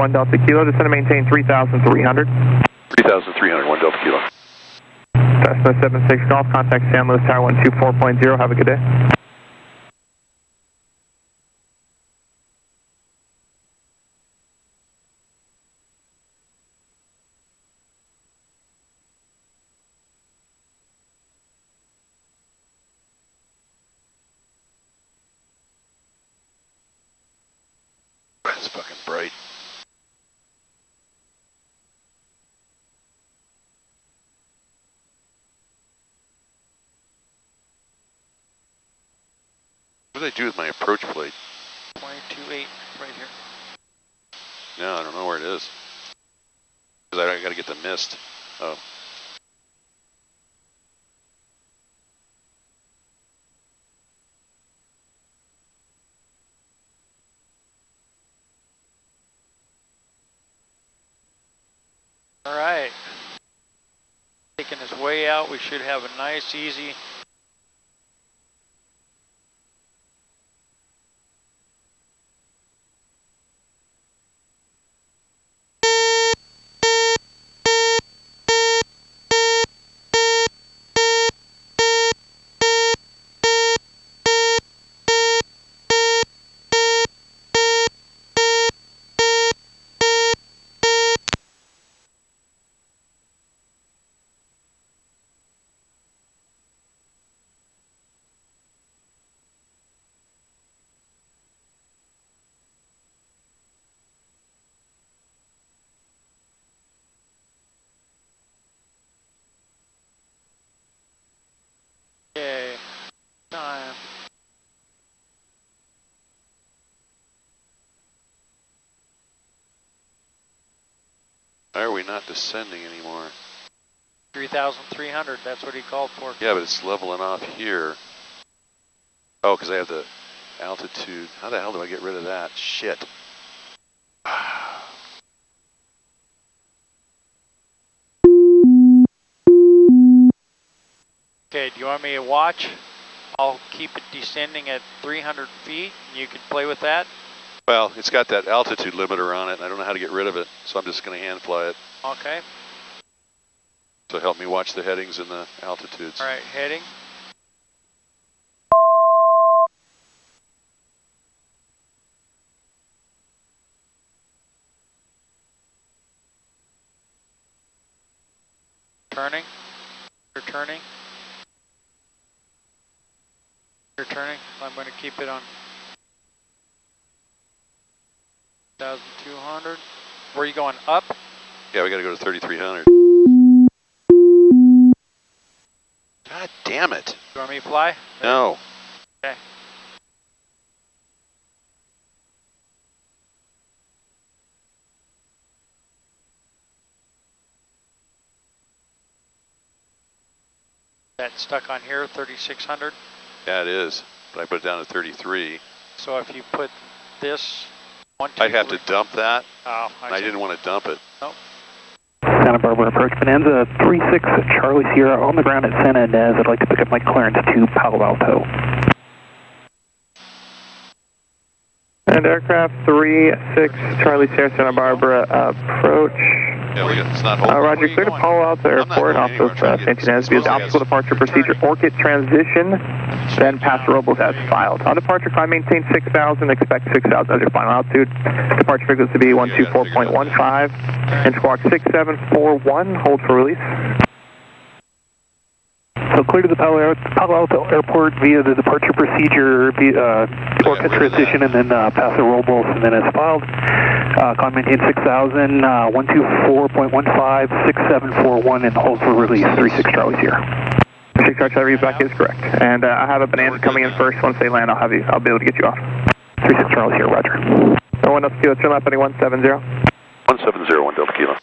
1 Delta Kilo, descend and maintain 3,300. 3,300, 1 Delta Kilo. Cessna 76 Golf, contact San Luis Tower 124.0, have a good day. It's fucking bright. What did I do with my approach plate? 22.8 right here. No, I don't know where it is. Because I got to get the mist. Oh. All right. Taking his way out, we should have a nice, easy. Okay. Time. Why are we not descending anymore? 3,300, that's what he called for. Yeah, but it's leveling off here. Oh, because I have the altitude. How the hell do I get rid of that? Shit. Okay, do you want me to watch? I'll keep it descending at 300 feet. You can play with that. Well, it's got that altitude limiter on it, and I don't know how to get rid of it, so I'm just going to hand fly it. Okay. So help me watch the headings and the altitudes. All right, heading. Turning. You're turning. You're turning. I'm going to keep it on 1,200. Where are you going? Up? Yeah, we got to go to 3,300. God damn it. You want me to fly? No. Okay. That's stuck on here, 3,600. Yeah, it is. But I put it down to 33. So if you put this, I'd have to dump that. Oh, I didn't want to dump it. Nope. Santa Barbara approach Bonanza 36 Charlie Sierra on the ground at San Yanez. I'd like to pick up my clearance to Palo Alto. And aircraft 36 Charlie Sierra Santa Barbara approach. Yeah, it's not holding. Roger, clear to Palo Alto Airport off of San Yanez via the optical departure procedure. Orchid transition, then Paso Robles as filed. On departure, climb maintain 6,000, expect 6,000 as your final altitude. Departure frequency to be 124.15 and squawk 6741, hold for release. So clear to the Palo Alto Airport via the departure procedure, Orchid transition, and then Paso Robles, and then as filed. Climb maintain 6,000, 124.15, 6741, and hold for release, 36 Charlie here. 36 Charlie, back is correct. And I have a Bonanza coming in first. Once they land, I'll be able to get you off. 36 Charlie here, roger. No one else, Kilo, turn left, 170. 170, 1 Delta Kilo.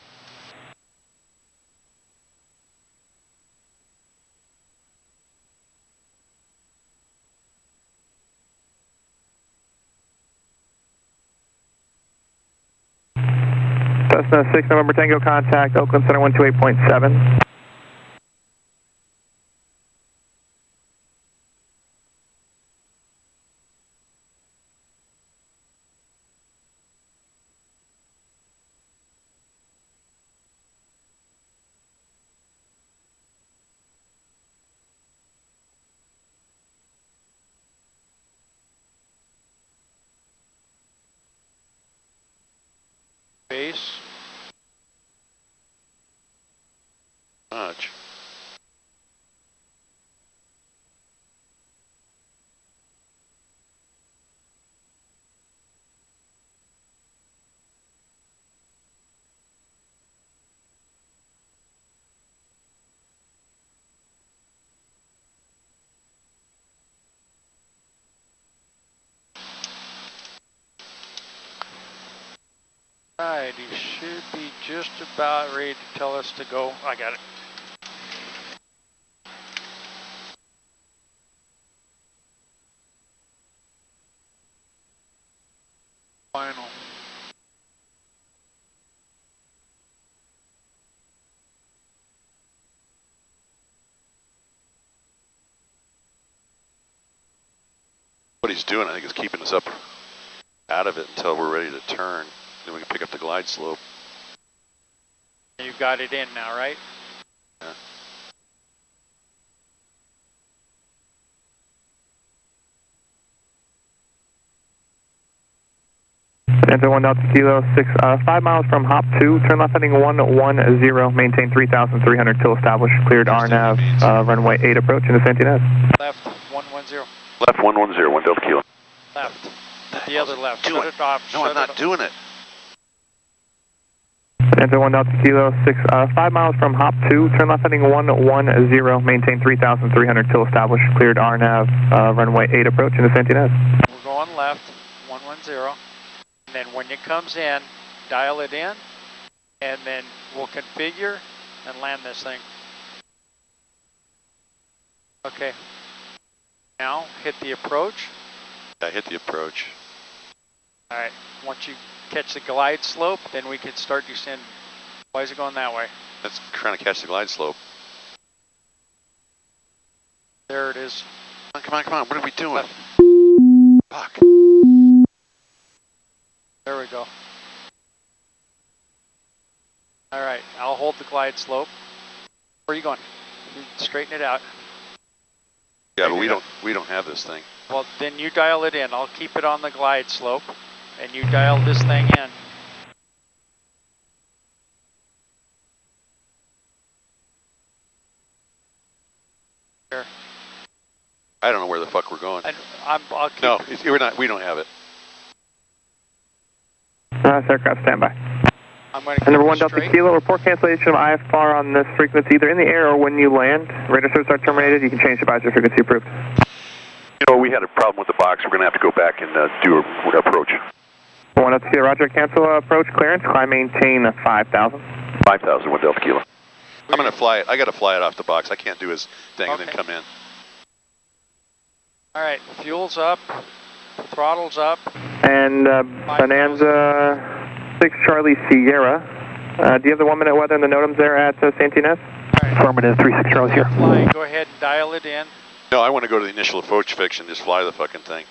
Cessna 6 November Tango, contact Oakland Center 128.7. much. Alright, he should be just about ready to tell us to go. I got it. Final. What he's doing, I think, is keeping us up out of it until we're ready to turn. Then we can pick up the glide slope. You got it in now, right? Yeah. Enter 1 Delta Kilo 6, 5 miles from hop 2, turn left heading 110, maintain 3,300 till established, cleared RNAV, runway 8 approach into Santa Ynez. Left 110. Left 110, 1 Delta Kilo. Left. The other left. Doing? Shut it off. No, I'm not doing it. Enter 1 Delta Kilo 6, 5 miles from hop 2, turn left heading 110, maintain 3,300 till established, cleared RNAV, runway 8 approach into Santa Ynez. We're going left 110. And then when it comes in, dial it in, and then we'll configure and land this thing. Okay. Now hit the approach. I hit the approach. All right. Once you catch the glide slope, then we can start descending. Why is it going that way? That's trying to catch the glide slope. There it is. Come on, come on. What are we doing? Left. Fuck. There we go. All right. I'll hold the glide slope. Where are you going? Straighten it out. Yeah, but we don't have this thing. Well, then you dial it in. I'll keep it on the glide slope, and you dial this thing in. Here. I don't know where the fuck we're going. I'll keep No, we don't have it. Aircraft standby. I'm going to And number keep 1 it Delta straight. Kilo, report cancellation of IFR on this frequency, either in the air or when you land. Radar service are terminated. You can change the advisory frequency approved. You know, we had a problem with the box. We're going to have to go back and do an approach. 1 Delta Kilo, roger. Cancel approach clearance. Climb maintain 5,000. 5,000, 1 Delta Kilo. I'm going to fly it. I got to fly it off the box. I can't do his thing and then come in. All right, fuel's up, throttle's up. And Bonanza 6 Charlie Sierra. Do you have the 1 minute weather and the NOTAMs there at Santa Ynez? All right. Affirmative, 36 Charles here. Flying, go ahead and dial it in. No, I want to go to the initial approach fix and just fly the fucking thing.